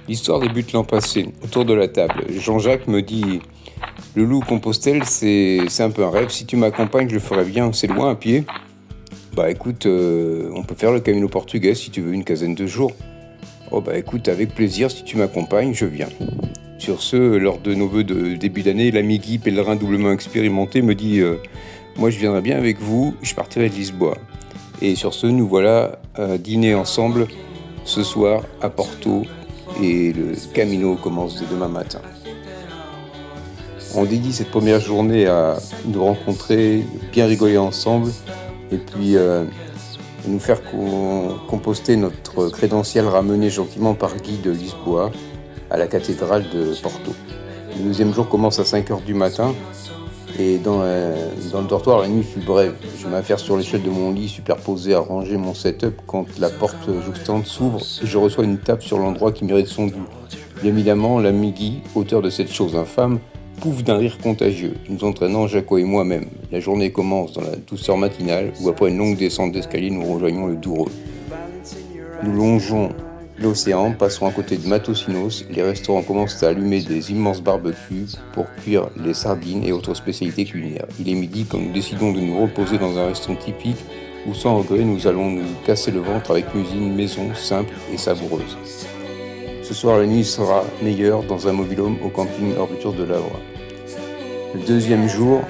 L'histoire débute l'an passé, autour de la table. Jean-Jacques me dit « Le Loup-Compostelle, c'est un peu un rêve. Si tu m'accompagnes, je le ferai bien. C'est loin à pied ?» Bah écoute, on peut faire le Camino Portugais si tu veux, une quinzaine de jours. Oh bah écoute, avec plaisir, si tu m'accompagnes, je viens. Sur ce, lors de nos vœux de début d'année, l'ami Guy, pèlerin doublement expérimenté, me dit moi je viendrai bien avec vous, je partirai de Lisboa. Et sur ce, nous voilà à dîner ensemble ce soir à Porto et le Camino commence dès demain matin. On dédie cette première journée à nous rencontrer, bien rigoler ensemble et puis nous faire composter notre crédentiel ramené gentiment par Guy de Lisboa à la cathédrale de Porto. Le deuxième jour commence à 5h du matin et dans le dortoir, la nuit fut brève. Je m'affaire sur l'échelle de mon lit superposé à ranger mon setup quand la porte jouxtante s'ouvre et je reçois une tape sur l'endroit qui mérite son dû. Bien évidemment, l'ami Guy, auteur de cette chose infâme, pouffe d'un rire contagieux, nous entraînant Jaco et moi-même. La journée commence dans la douceur matinale où après une longue descente d'escalier, nous rejoignons le Douro. Nous longeons l'océan, passons à côté de Matosinhos, les restaurants commencent à allumer des immenses barbecues pour cuire les sardines et autres spécialités culinaires. Il est midi quand nous décidons de nous reposer dans un restaurant typique où sans regret nous allons nous casser le ventre avec cuisine maison simple et savoureuse. Ce soir la nuit sera meilleure dans un mobil-home au camping Orbiture de Lavra. Le deuxième jour,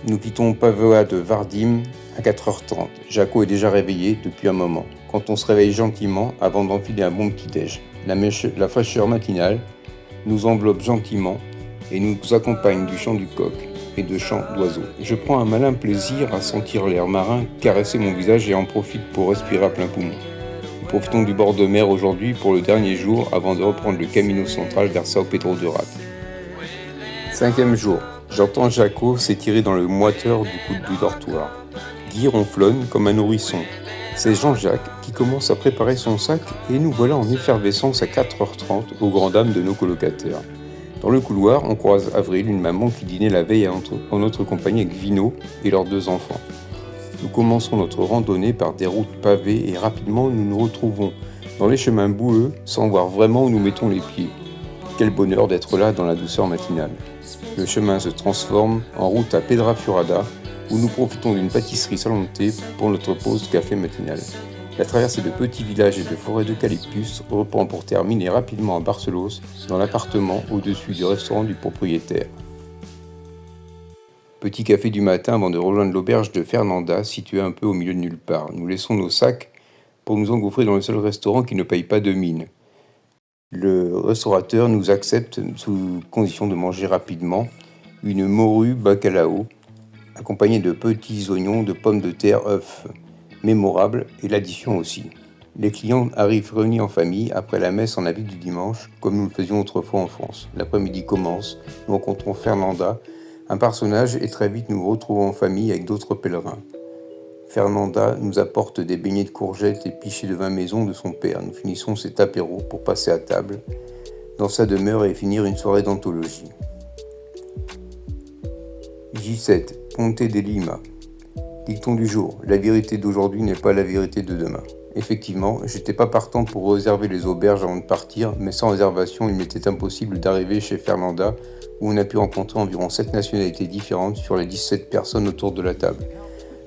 nous quittons Pavea de Vardim à 4h30. Jaco est déjà réveillé depuis un moment. Quand on se réveille gentiment avant d'enfiler un bon petit-déj, la fraîcheur matinale nous enveloppe gentiment et nous accompagne du chant du coq et de chants d'oiseaux. Je prends un malin plaisir à sentir l'air marin caresser mon visage et en profite pour respirer à plein poumon. Nous profitons du bord de mer aujourd'hui pour le dernier jour avant de reprendre le Camino central vers São Pedro de Rat. 5e jour, j'entends Jaco s'étirer dans le moiteur du coude du dortoir. Guy ronflonne comme un nourrisson. C'est Jean-Jacques qui commence à préparer son sac et nous voilà en effervescence à 4h30 aux grandes dames de nos colocataires. Dans le couloir, on croise Avril, une maman qui dînait la veille en notre compagnie avec Vino et leurs 2 enfants. Nous commençons notre randonnée par des routes pavées et rapidement nous nous retrouvons dans les chemins boueux sans voir vraiment où nous mettons les pieds. Quel bonheur d'être là dans la douceur matinale. Le chemin se transforme en route à Pedra Furada où nous profitons d'une pâtisserie salantée pour notre pause café matinale. La traversée de petits villages et de forêts d'eucalyptus reprend pour terminer rapidement à Barcelos dans l'appartement au-dessus du restaurant du propriétaire. Petit café du matin avant de rejoindre l'auberge de Fernanda située un peu au milieu de nulle part. Nous laissons nos sacs pour nous engouffrer dans le seul restaurant qui ne paye pas de mine. Le restaurateur nous accepte sous condition de manger rapidement une morue bacalao accompagnée de petits oignons, de pommes de terre, œufs, mémorable et l'addition aussi. Les clients arrivent réunis en famille après la messe en habit du dimanche, comme nous le faisions autrefois en France. L'après-midi commence, nous rencontrons Fernanda, un personnage et très vite nous retrouvons en famille avec d'autres pèlerins. Fernanda nous apporte des beignets de courgettes et pichets de vin maison de son père. Nous finissons cet apéro pour passer à table dans sa demeure et finir une soirée d'anthologie. J7, Ponte de Lima. Dicton du jour, la vérité d'aujourd'hui n'est pas la vérité de demain. Effectivement, j'étais pas partant pour réserver les auberges avant de partir, mais sans réservation, il m'était impossible d'arriver chez Fernanda, où on a pu rencontrer environ 7 nationalités différentes sur les 17 personnes autour de la table,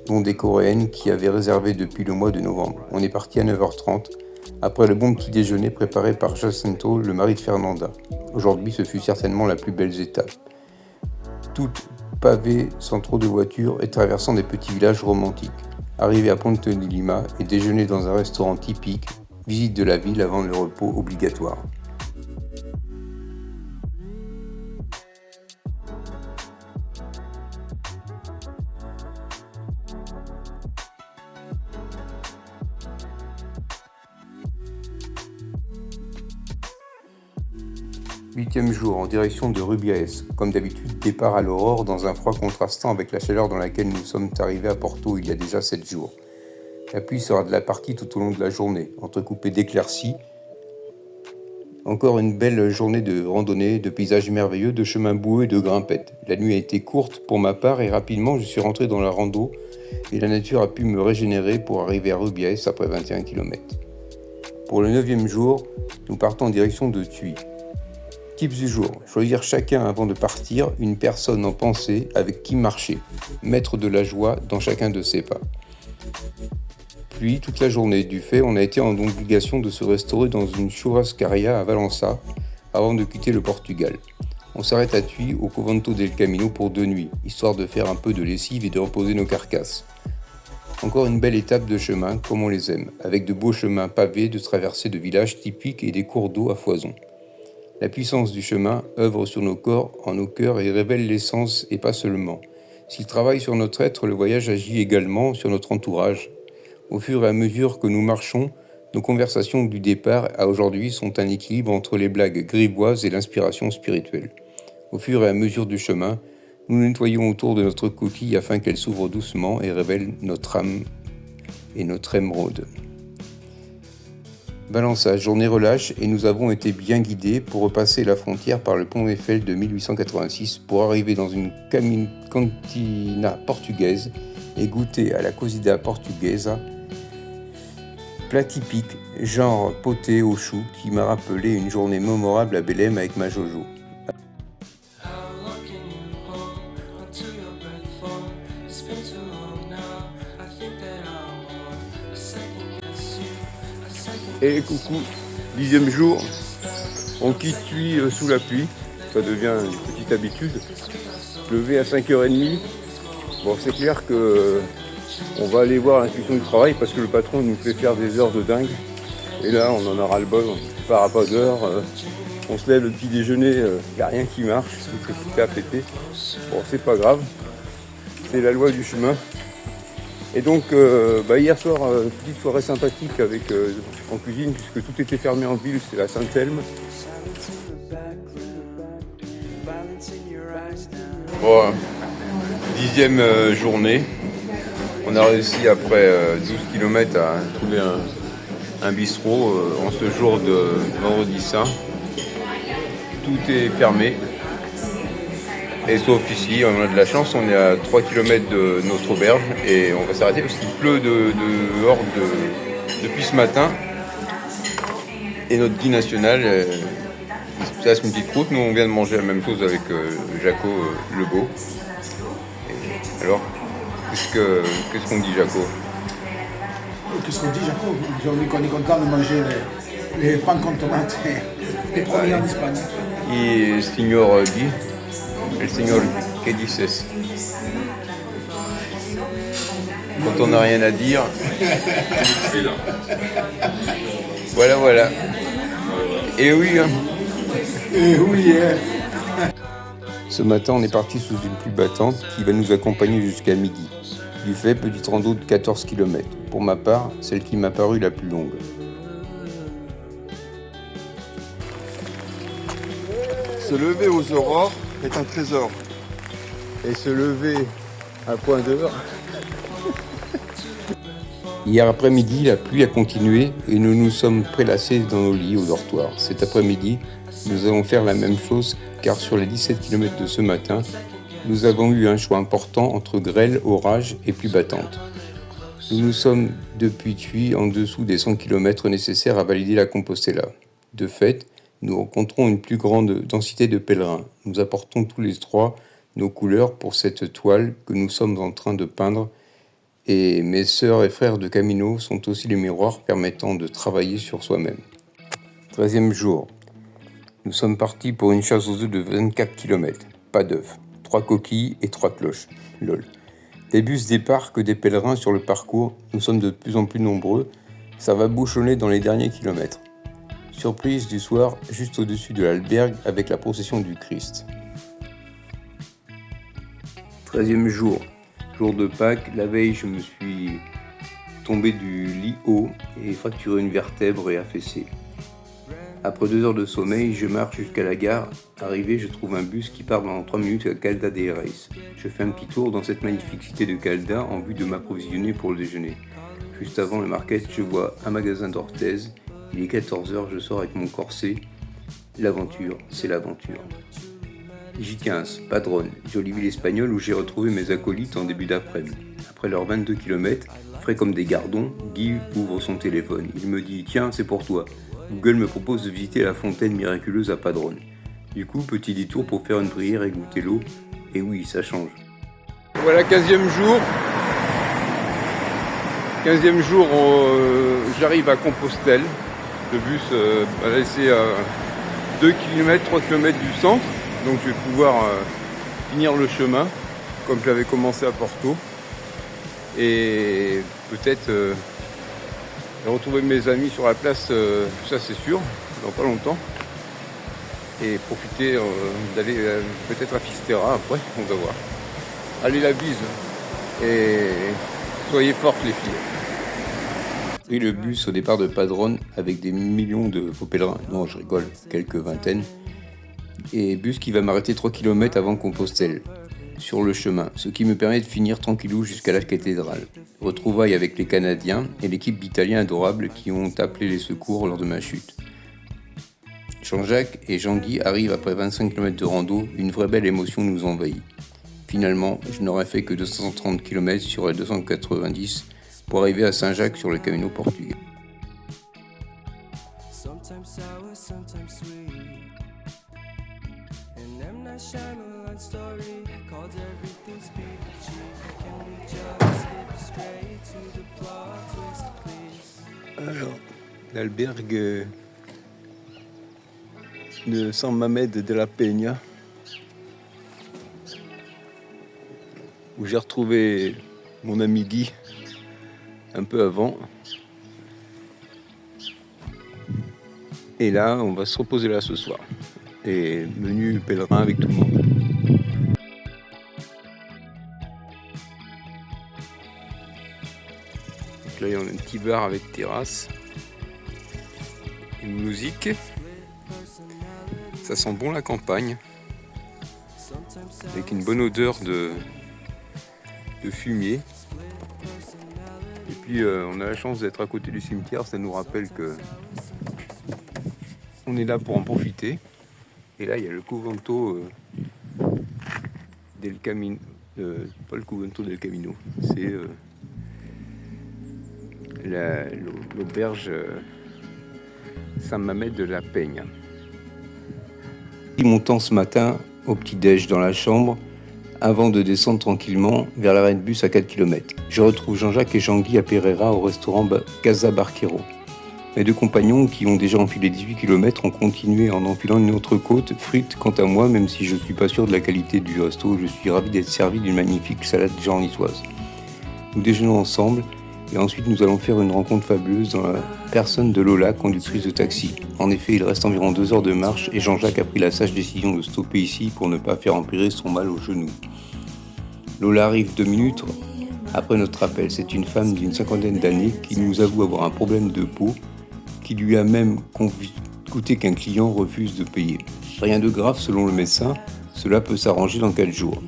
dont des Coréennes qui avaient réservé depuis le mois de novembre. On est parti à 9h30, après le bon petit déjeuner préparé par Jacinto, le mari de Fernanda. Aujourd'hui, ce fut certainement la plus belle étape. Toutes pavées sans trop de voitures et traversant des petits villages romantiques. Arrivé à Ponte de Lima et déjeuner dans un restaurant typique, visite de la ville avant le repos obligatoire. Huitième jour, en direction de Rubiaes. Comme d'habitude, départ à l'aurore dans un froid contrastant avec la chaleur dans laquelle nous sommes arrivés à Porto il y a déjà 7 jours. La pluie sera de la partie tout au long de la journée, entrecoupée d'éclaircies. Encore une belle journée de randonnée, de paysages merveilleux, de chemins boueux et de grimpettes. La nuit a été courte pour ma part et rapidement je suis rentré dans la rando et la nature a pu me régénérer pour arriver à Rubiaes après 21 km. Pour le 9e jour, nous partons en direction de Thuy. Tips du jour, choisir chacun avant de partir une personne en pensée avec qui marcher, mettre de la joie dans chacun de ses pas. Puis, toute la journée du fait, on a été en obligation de se restaurer dans une churrascaria à Valença avant de quitter le Portugal. On s'arrête à Thuy, au Convento del Camino pour 2 nuits, histoire de faire un peu de lessive et de reposer nos carcasses. Encore une belle étape de chemin, comme on les aime, avec de beaux chemins pavés, de traversées de villages typiques et des cours d'eau à foison. La puissance du chemin œuvre sur nos corps, en nos cœurs et révèle l'essence et pas seulement. S'il travaille sur notre être, le voyage agit également sur notre entourage. Au fur et à mesure que nous marchons, nos conversations du départ à aujourd'hui sont un équilibre entre les blagues grivoises et l'inspiration spirituelle. Au fur et à mesure du chemin, nous nettoyons autour de notre coquille afin qu'elle s'ouvre doucement et révèle notre âme et notre émeraude. Valença, journée relâche et nous avons été bien guidés pour repasser la frontière par le pont Eiffel de 1886 pour arriver dans une cantina portugaise et goûter à la cozida portuguesa, plat typique, genre poté au chou qui m'a rappelé une journée mémorable à Belém avec ma Jojo. Et coucou, 10e jour, on quitte Thuy sous la pluie, ça devient une petite habitude. Lever à 5h30, bon c'est clair que on va aller voir l'inspection du travail parce que le patron nous fait faire des heures de dingue. Et là on en aura le bol, on part à pas d'heure, on se lève le petit déjeuner, il n'y a rien qui marche, tout est à péter. Bon c'est pas grave, c'est la loi du chemin. Et donc hier soir, petite soirée sympathique avec en cuisine puisque tout était fermé en ville, c'est la Saint-Elme. Bon, 10e journée, on a réussi après 12 km à trouver un bistrot en ce jour de vendredi saint. Tout est fermé. Et sauf ici, on a de la chance, on est à 3 km de notre auberge et on va s'arrêter parce qu'il pleut dehors depuis ce matin. Et notre guide national, il se passe une petite croûte. Nous, on vient de manger la même chose avec Jaco Lebeau. Et alors, qu'est-ce qu'on dit, Jaco? Qu'est-ce qu'on dit, Jaco? On est content de manger les pains con tomates, les premiers en Espagne. Et Signor Guy. El Señor, ¿qué dices? Quand on n'a rien à dire. Voilà. Et oui. Hein. Et oui. Ce matin, on est parti sous une pluie battante qui va nous accompagner jusqu'à midi. Du fait, petite rando de 14 km. Pour ma part, celle qui m'a paru la plus longue. Se lever aux aurores est un trésor. Et se lever à point d'heure. Hier après-midi, la pluie a continué et nous nous sommes prélassés dans nos lits au dortoir. Cet après-midi, nous allons faire la même chose car sur les 17 km de ce matin, nous avons eu un choix important entre grêle, orage et pluie battante. Nous nous sommes depuis Thuy en dessous des 100 km nécessaires à valider la Compostela. De fait, nous rencontrons une plus grande densité de pèlerins. Nous apportons tous les trois nos couleurs pour cette toile que nous sommes en train de peindre et mes sœurs et frères de Camino sont aussi les miroirs permettant de travailler sur soi-même. 13e jour. Nous sommes partis pour une chasse aux œufs de 24 km. Pas d'œufs, 3 coquilles et 3 cloches. Lol. Des bus départ que des pèlerins sur le parcours. Nous sommes de plus en plus nombreux. Ça va bouchonner dans les derniers kilomètres. Surprise du soir, juste au-dessus de l'albergue avec la procession du Christ. 13e jour, jour de Pâques. La veille, je me suis tombé du lit haut et fracturé une vertèbre et affaissé. Après 2 heures de sommeil, je marche jusqu'à la gare. Arrivé, je trouve un bus qui part dans 3 minutes à Calda de Reis. Je fais un petit tour dans cette magnifique cité de Calda en vue de m'approvisionner pour le déjeuner. Juste avant le market, je vois un magasin d'orthèses. Il est 14h, je sors avec mon corset. L'aventure, c'est l'aventure. J15, Padrone, jolie ville espagnole où j'ai retrouvé mes acolytes en début d'après-midi. Après leurs 22 km, frais comme des gardons, Guy ouvre son téléphone. Il me dit « Tiens, c'est pour toi ». Google me propose de visiter la fontaine miraculeuse à Padrone. Du coup, petit détour pour faire une prière et goûter l'eau. Et oui, ça change. Voilà, 15e jour. 15e jour, j'arrive à Compostelle. Le bus va laisser 2 km, 3 km du centre. Donc je vais pouvoir finir le chemin, comme j'avais commencé à Porto. Et peut-être retrouver mes amis sur la place, ça c'est sûr, dans pas longtemps. Et profiter d'aller peut-être à Fisterra après, on va voir. Allez, la bise. Et soyez fortes les filles. Pris le bus au départ de Padrone avec des millions de faux pèlerins. Non, je rigole, quelques vingtaines. Et bus qui va m'arrêter 3 km avant Compostelle, sur le chemin, ce qui me permet de finir tranquillou jusqu'à la cathédrale. Retrouvailles avec les Canadiens et l'équipe d'Italiens adorables qui ont appelé les secours lors de ma chute. Jean-Jacques et Jean-Guy arrivent après 25 km de rando, une vraie belle émotion nous envahit. Finalement, je n'aurais fait que 230 km sur les 290 pour arriver à Saint-Jacques sur le Camino portugais. Alors, l'albergue de San Mamés de la Peña, où j'ai retrouvé mon ami Guy un peu avant. Et là, on va se reposer là ce soir. Et menu pèlerin avec tout le monde. Donc là, il y a un petit bar avec terrasse. Une musique. Ça sent bon la campagne. Avec une bonne odeur de fumier. Et puis on a la chance d'être à côté du cimetière, ça nous rappelle que on est là pour en profiter. Et là il y a le Convento del Camino, pas le Convento del Camino, c'est l'auberge San Mamés de la Peña. Montant ce matin au petit-déj dans la chambre, avant de descendre tranquillement vers l'arrêt de bus à 4 km. Je retrouve Jean-Jacques et Jean-Guy à Pereira au restaurant Casa Barquero. Mes deux compagnons qui ont déjà enfilé 18 km ont continué en enfilant une autre côte, frite quant à moi, même si je ne suis pas sûr de la qualité du resto, je suis ravi d'être servi d'une magnifique salade jarniçoise. Nous déjeunons ensemble et ensuite nous allons faire une rencontre fabuleuse dans la personne de Lola, conductrice de taxi. En effet, il reste environ 2 heures de marche et Jean-Jacques a pris la sage décision de stopper ici pour ne pas faire empirer son mal au genou. Lola arrive 2 minutes après notre appel. C'est une femme d'une 50aine d'années qui nous avoue avoir un problème de peau qui lui a même coûté qu'un client refuse de payer. Rien de grave selon le médecin, cela peut s'arranger dans 4 jours.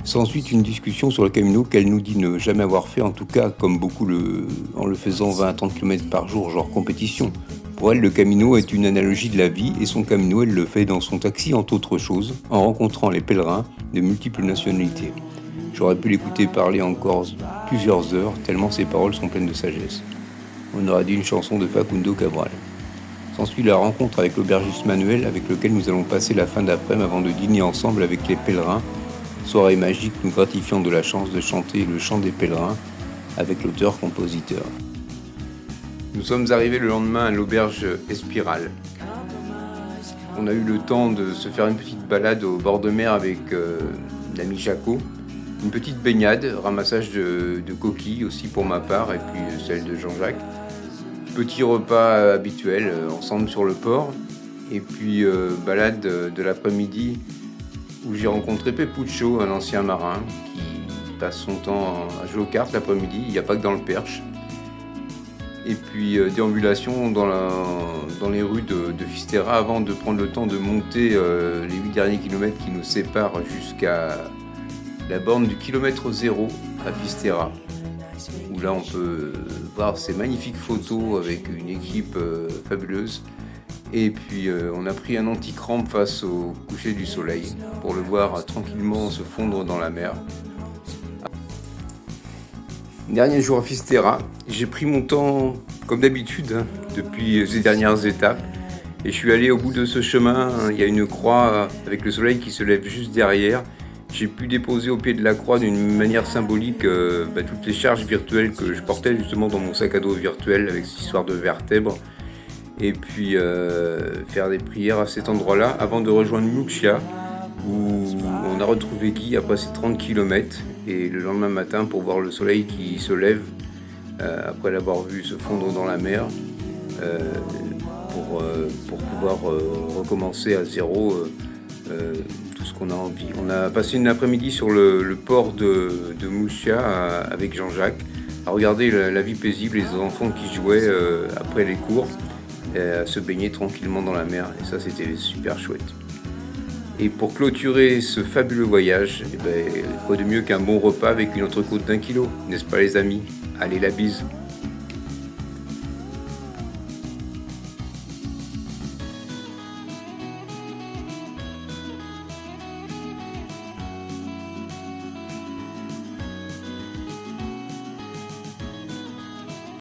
S'ensuit une discussion sur le Camino qu'elle nous dit ne jamais avoir fait, en tout cas comme beaucoup en le faisant 20 à 30 km par jour, genre compétition. Pour elle, le Camino est une analogie de la vie et son Camino, elle le fait dans son taxi entre autres choses, en rencontrant les pèlerins de multiples nationalités. J'aurais pu l'écouter parler encore plusieurs heures, tellement ses paroles sont pleines de sagesse. On aurait dit une chanson de Facundo Cabral. S'ensuit la rencontre avec l'aubergiste Manuel, avec lequel nous allons passer la fin d'après-midi avant de dîner ensemble avec les pèlerins. Soirée magique nous gratifiant de la chance de chanter le chant des pèlerins avec l'auteur-compositeur. Nous sommes arrivés le lendemain à l'auberge Espiral. On a eu le temps de se faire une petite balade au bord de mer avec l'ami Jaco. Une petite baignade, ramassage de coquilles aussi pour ma part et puis celle de Jean-Jacques. Petit repas habituel ensemble sur le port. Et puis balade de l'après-midi où j'ai rencontré Pepuccio, un ancien marin qui passe son temps à jouer aux cartes l'après-midi. Il n'y a pas que dans le Perche. Et puis déambulation dans les rues de Fisterra avant de prendre le temps de monter les 8 derniers kilomètres qui nous séparent jusqu'à la borne du kilomètre 0 à Fisterra, où là on peut voir ces magnifiques photos avec une équipe fabuleuse. Et puis on a pris un anti-crampe face au coucher du soleil pour le voir tranquillement se fondre dans la mer. Dernier jour à Fisterra, j'ai pris mon temps comme d'habitude depuis ces dernières étapes et je suis allé au bout de ce chemin. Il y a une croix avec le soleil qui se lève juste derrière. J'ai pu déposer au pied de la croix d'une manière symbolique toutes les charges virtuelles que je portais justement dans mon sac à dos virtuel avec cette histoire de vertèbres et puis faire des prières à cet endroit-là avant de rejoindre Muxia où on a retrouvé Guy après ces 30 km et le lendemain matin pour voir le soleil qui se lève après l'avoir vu se fondre dans la mer pour pouvoir recommencer à zéro tout ce qu'on a envie. On a passé une après-midi sur le port de Muxia avec Jean-Jacques à regarder la vie paisible, les enfants qui jouaient après les cours, à se baigner tranquillement dans la mer et ça c'était super chouette. Et pour clôturer ce fabuleux voyage, quoi de mieux qu'un bon repas avec une entrecôte d'1 kilo, n'est-ce pas les amis? Allez la bise!